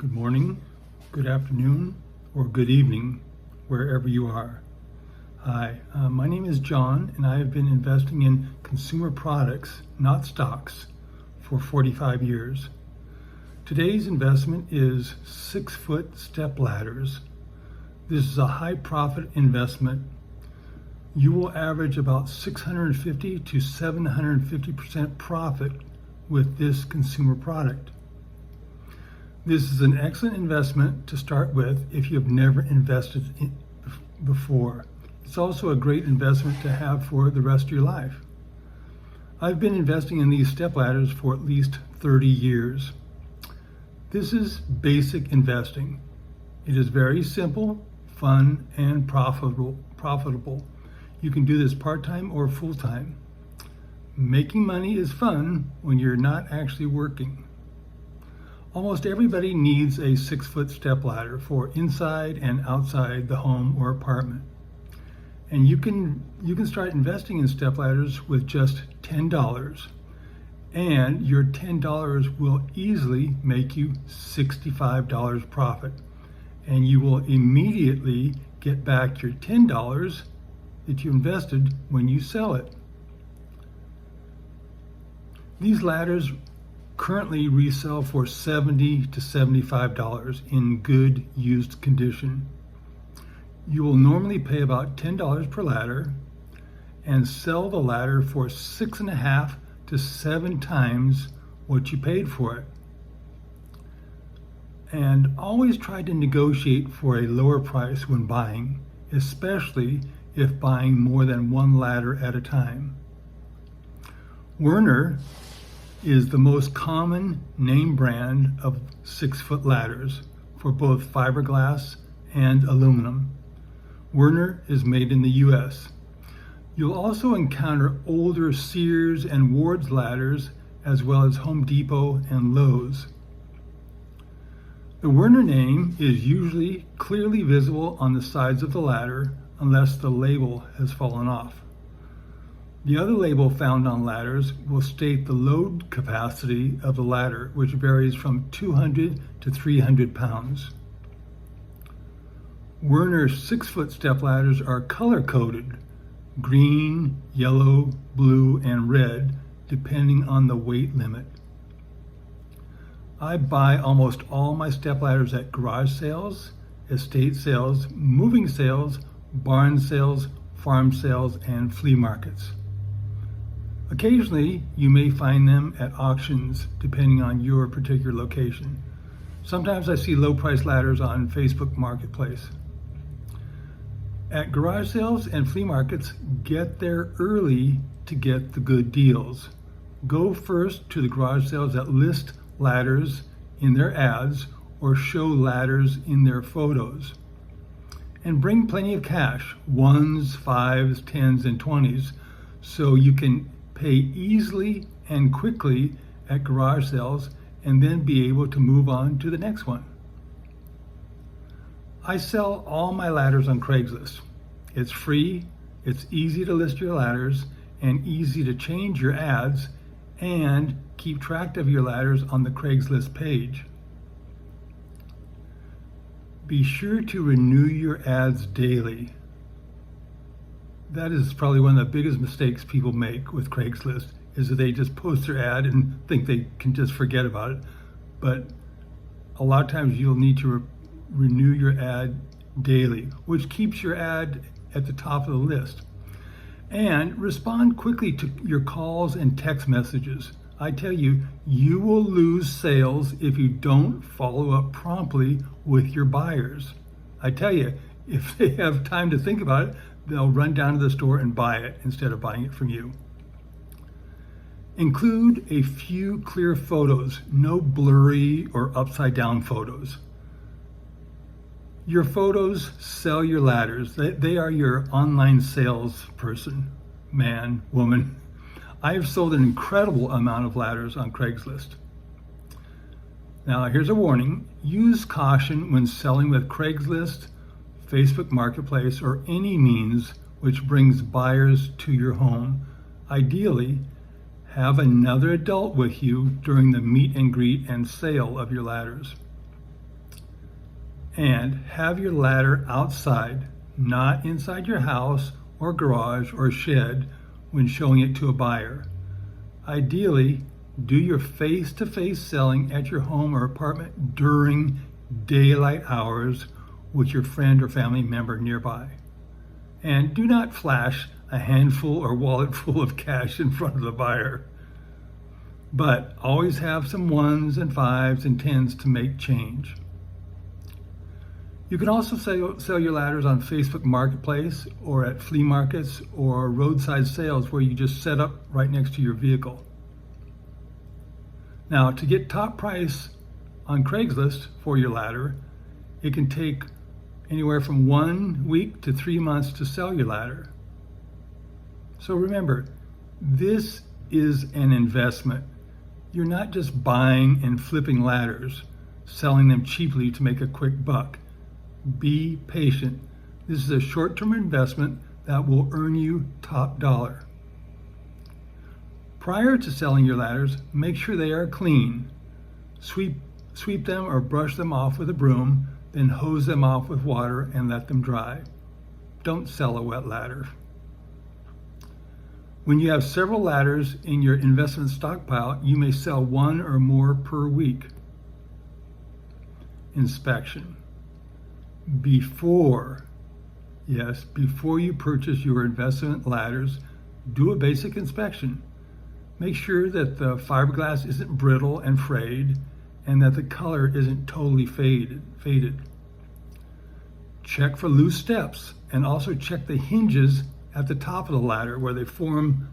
Good morning, good afternoon, or good evening, wherever you are. Hi, my name is John, and I have been investing in consumer products, not stocks, for 45 years. Today's investment is 6-foot step ladders. This is a high profit investment. You will average about 650 to 750% profit with this consumer product. This is an excellent investment to start with if you have never invested in before. It's also a great investment to have for the rest of your life. I've been investing in these stepladders for at least 30 years. This is basic investing. It is very simple, fun, and profitable. You can do this part-time or full-time. Making money is fun when you're not actually working. Almost everybody needs a 6-foot stepladder for inside and outside the home or apartment. And you can start investing in stepladders with just $10. And your $10 will easily make you $65 profit. And you will immediately get back your $10 that you invested when you sell it. These ladders currently resell for $70 to $75 in good used condition. You will normally pay about $10 per ladder and sell the ladder for 6.5 to 7 times what you paid for it. And always try to negotiate for a lower price when buying, especially if buying more than one ladder at a time. Werner is the most common name brand of 6-foot ladders for both fiberglass and aluminum. Werner is made in the US. You'll also encounter older Sears and Ward's ladders, as well as Home Depot and Lowe's. The Werner name is usually clearly visible on the sides of the ladder unless the label has fallen off. The other label found on ladders will state the load capacity of the ladder, which varies from 200 to 300 pounds. Werner 6-foot step ladders are color-coded, green, yellow, blue, and red, depending on the weight limit. I buy almost all my step ladders at garage sales, estate sales, moving sales, barn sales, farm sales, and flea markets. Occasionally, you may find them at auctions, depending on your particular location. Sometimes I see low-price ladders on Facebook Marketplace. At garage sales and flea markets, get there early to get the good deals. Go first to the garage sales that list ladders in their ads or show ladders in their photos. And bring plenty of cash, 1s, 5s, 10s, and 20s, so you can pay easily and quickly at garage sales and then be able to move on to the next one. I sell all my ladders on Craigslist. It's free, it's easy to list your ladders, and easy to change your ads and keep track of your ladders on the Craigslist page. Be sure to renew your ads daily. That is probably one of the biggest mistakes people make with Craigslist, is that they just post their ad and think they can just forget about it. But a lot of times you'll need to renew your ad daily, which keeps your ad at the top of the list. And respond quickly to your calls and text messages. I tell you, you will lose sales if you don't follow up promptly with your buyers. I tell you, if they have time to think about it, they'll run down to the store and buy it instead of buying it from you. Include a few clear photos, no blurry or upside down photos. Your photos sell your ladders. They are your online salesperson, man, woman. I have sold an incredible amount of ladders on Craigslist. Now, here's a warning. Use caution when selling with Craigslist, Facebook Marketplace, or any means which brings buyers to your home. Ideally, have another adult with you during the meet and greet and sale of your ladders. And have your ladder outside, not inside your house or garage or shed when showing it to a buyer. Ideally, do your face-to-face selling at your home or apartment during daylight hours with your friend or family member nearby. And do not flash a handful or wallet full of cash in front of the buyer. But always have some 1s and 5s and 10s to make change. You can also sell your ladders on Facebook Marketplace or at flea markets or roadside sales where you just set up right next to your vehicle. Now, to get top price on Craigslist for your ladder, it can take anywhere from 1 week to 3 months to sell your ladder. So remember, this is an investment. You're not just buying and flipping ladders, selling them cheaply to make a quick buck. Be patient. This is a short-term investment that will earn you top dollar. Prior to selling your ladders, make sure they are clean. Sweep them or brush them off with a broom, then hose them off with water and let them dry. Don't sell a wet ladder. When you have several ladders in your investment stockpile, you may sell 1 or more per week. Inspection. Before you purchase your investment ladders, do a basic inspection. Make sure that the fiberglass isn't brittle and frayed and that the color isn't totally faded. Check for loose steps and also check the hinges at the top of the ladder where they form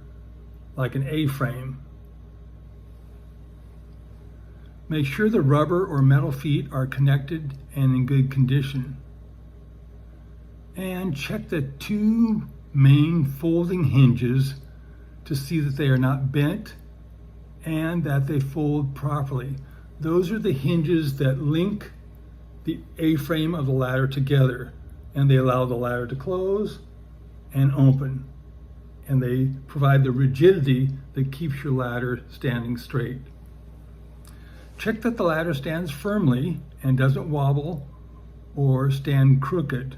like an A-frame. Make sure the rubber or metal feet are connected and in good condition. And check the 2 main folding hinges to see that they are not bent and that they fold properly. Those are the hinges that link the A-frame of the ladder together, and they allow the ladder to close and open, and they provide the rigidity that keeps your ladder standing straight. Check that the ladder stands firmly and doesn't wobble or stand crooked.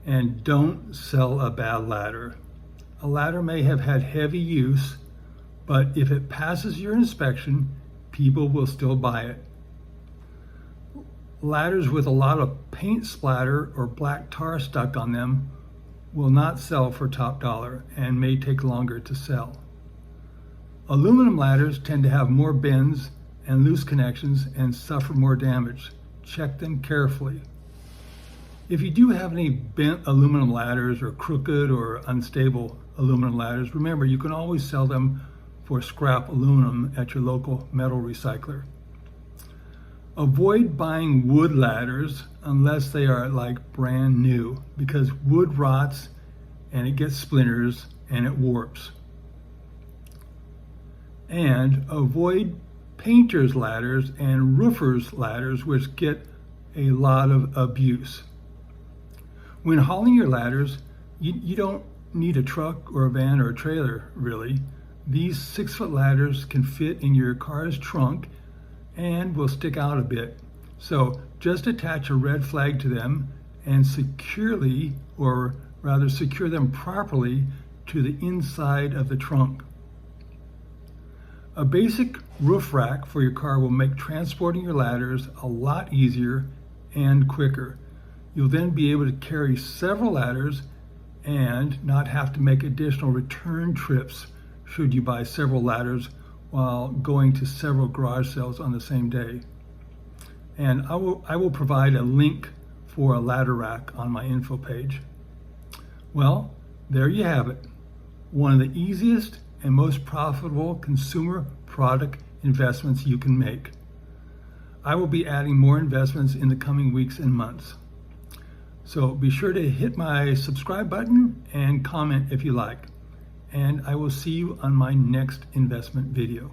And don't sell a bad ladder. A ladder may have had heavy use, but if it passes your inspection, people will still buy it. Ladders with a lot of paint splatter or black tar stuck on them will not sell for top dollar and may take longer to sell. Aluminum ladders tend to have more bends and loose connections and suffer more damage. Check them carefully. If you do have any bent aluminum ladders or crooked or unstable aluminum ladders, remember you can always sell them for scrap aluminum at your local metal recycler. Avoid buying wood ladders unless they are like brand new, because wood rots and it gets splinters and it warps. And avoid painters' ladders and roofers' ladders, which get a lot of abuse. When hauling your ladders, you don't need a truck or a van or a trailer, really. These 6-foot ladders can fit in your car's trunk and will stick out a bit. So just attach a red flag to them and securely, or rather secure them properly to the inside of the trunk. A basic roof rack for your car will make transporting your ladders a lot easier and quicker. You'll then be able to carry several ladders and not have to make additional return trips should you buy several ladders while going to several garage sales on the same day. And I will provide a link for a ladder rack on my info page. Well, there you have it. One of the easiest and most profitable consumer product investments you can make. I will be adding more investments in the coming weeks and months. So be sure to hit my subscribe button and comment if you like. And I will see you on my next investment video.